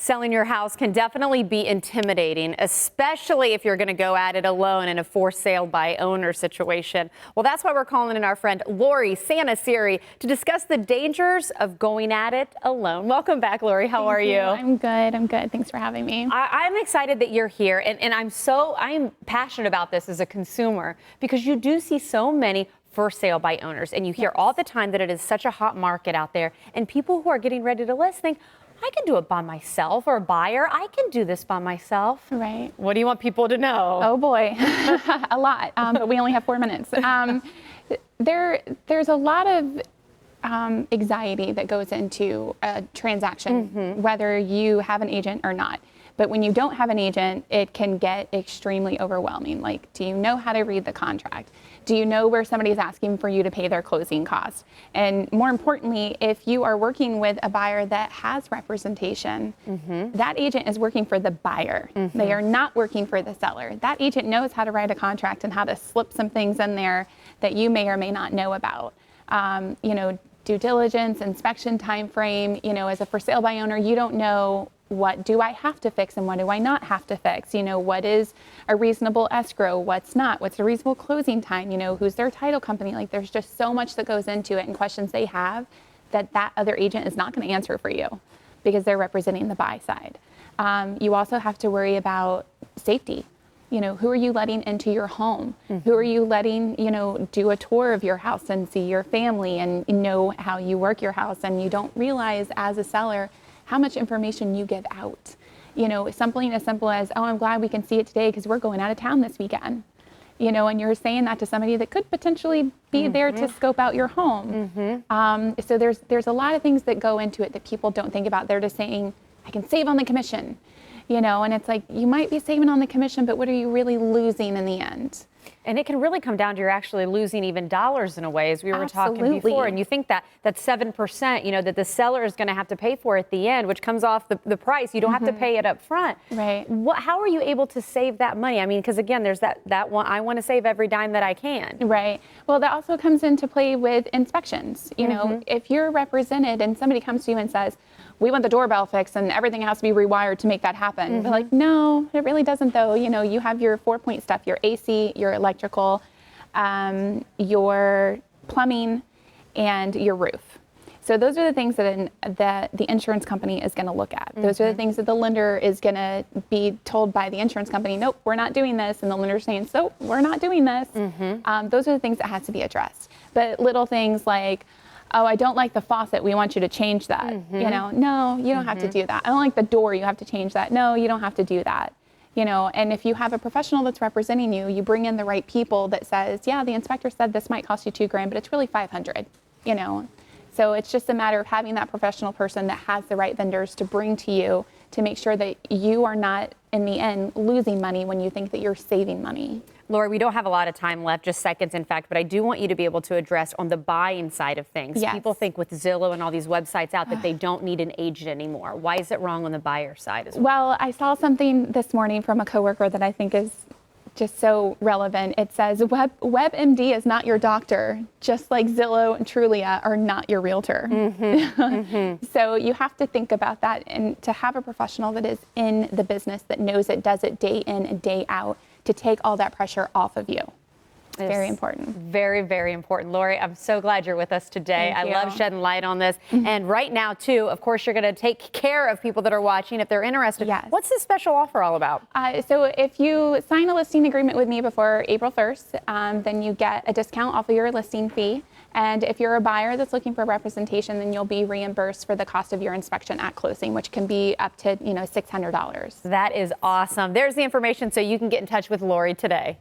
Selling your house can definitely be intimidating, especially if you're going to go at it alone in a for sale by owner situation. Well, that's why we're calling in our friend Lori Santarsiere to discuss the dangers of going at it alone. Welcome back, Lori. How are you? I'm good. I'm good. Thanks for having me. I'm excited that you're here, and I'm passionate about this as a consumer because you do see so many for sale by owners, and you hear all the time that it is such a hot market out there, and people who are getting ready to list think, I can do it by myself, or a buyer, I can do this by myself. Right. What do you want people to know? Oh boy, a lot, but we only have 4 minutes. There's a lot of anxiety that goes into a transaction, whether you have an agent or not. But when you don't have an agent, it can get extremely overwhelming. Like, do you know how to read the contract? Do you know where somebody's asking for you to pay their closing costs? And more importantly, if you are working with a buyer that has representation, that agent is working for the buyer. They are not working for the seller. That agent knows how to write a contract and how to slip some things in there that you may or may not know about. Due diligence, inspection time frame, as a for sale by owner, you don't know what do I have to fix and what do I not have to fix? What is a reasonable escrow? What's not? What's a reasonable closing time? Who's their title company? Like, there's just so much that goes into it and questions they have that other agent is not going to answer for you because they're representing the buy side. You also have to worry about safety. Who are you letting into your home? Who are you letting, do a tour of your house and see your family and know how you work your house? And you don't realize as a seller how much information you give out. Something as simple as, oh, I'm glad we can see it today because we're going out of town this weekend. And you're saying that to somebody that could potentially be there to scope out your home. So there's a lot of things that go into it that people don't think about. They're just saying, I can save on the commission. And it's like, you might be saving on the commission, but what are you really losing in the end? And it can really come down to you're actually losing even dollars in a way, as we were talking before. And you think that 7%, that the seller is going to have to pay for at the end, which comes off the price. You don't have to pay it up front. Right. How are you able to save that money? I mean, because again, there's that one, I want to save every dime that I can. Right. Well, that also comes into play with inspections. If you're represented and somebody comes to you and says, we want the doorbell fixed and everything has to be rewired to make that happen. They're like, no, it really doesn't though. You have your 4-point stuff, your AC, your electrical, your plumbing, and your roof. So those are the things that the insurance company is going to look at. Those are the things that the lender is going to be told by the insurance company, nope, we're not doing this. And the lender's saying, so we're not doing this. Those are the things that has to be addressed. But little things like, oh, I don't like the faucet, we want you to change that. No, you don't have to do that. I don't like the door, you have to change that. No, you don't have to do that. And if you have a professional that's representing you, you bring in the right people that says, yeah, the inspector said this might cost you $2,000, but it's really $500, So it's just a matter of having that professional person that has the right vendors to bring to you to make sure that you are not, in the end, losing money when you think that you're saving money. Lori, we don't have a lot of time left, just seconds in fact, but I do want you to be able to address on the buying side of things. Yes. People think with Zillow and all these websites out that they don't need an agent anymore. Why is it wrong on the buyer side as well? Well, I saw something this morning from a coworker that I think is just so relevant. It says, WebMD is not your doctor, just like Zillow and Trulia are not your realtor. So you have to think about that, and to have a professional that is in the business that knows it, does it day in and day out, to take all that pressure off of you. It's very important. Very, very important. Lori, I'm so glad you're with us today. Thank you. I love shedding light on this. And right now, too, of course, you're going to take care of people that are watching if they're interested. Yes. What's this special offer all about? So if you sign a listing agreement with me before April 1st, then you get a discount off of your listing fee. And if you're a buyer that's looking for representation, then you'll be reimbursed for the cost of your inspection at closing, which can be up to $600. That is awesome. There's the information so you can get in touch with Lori today.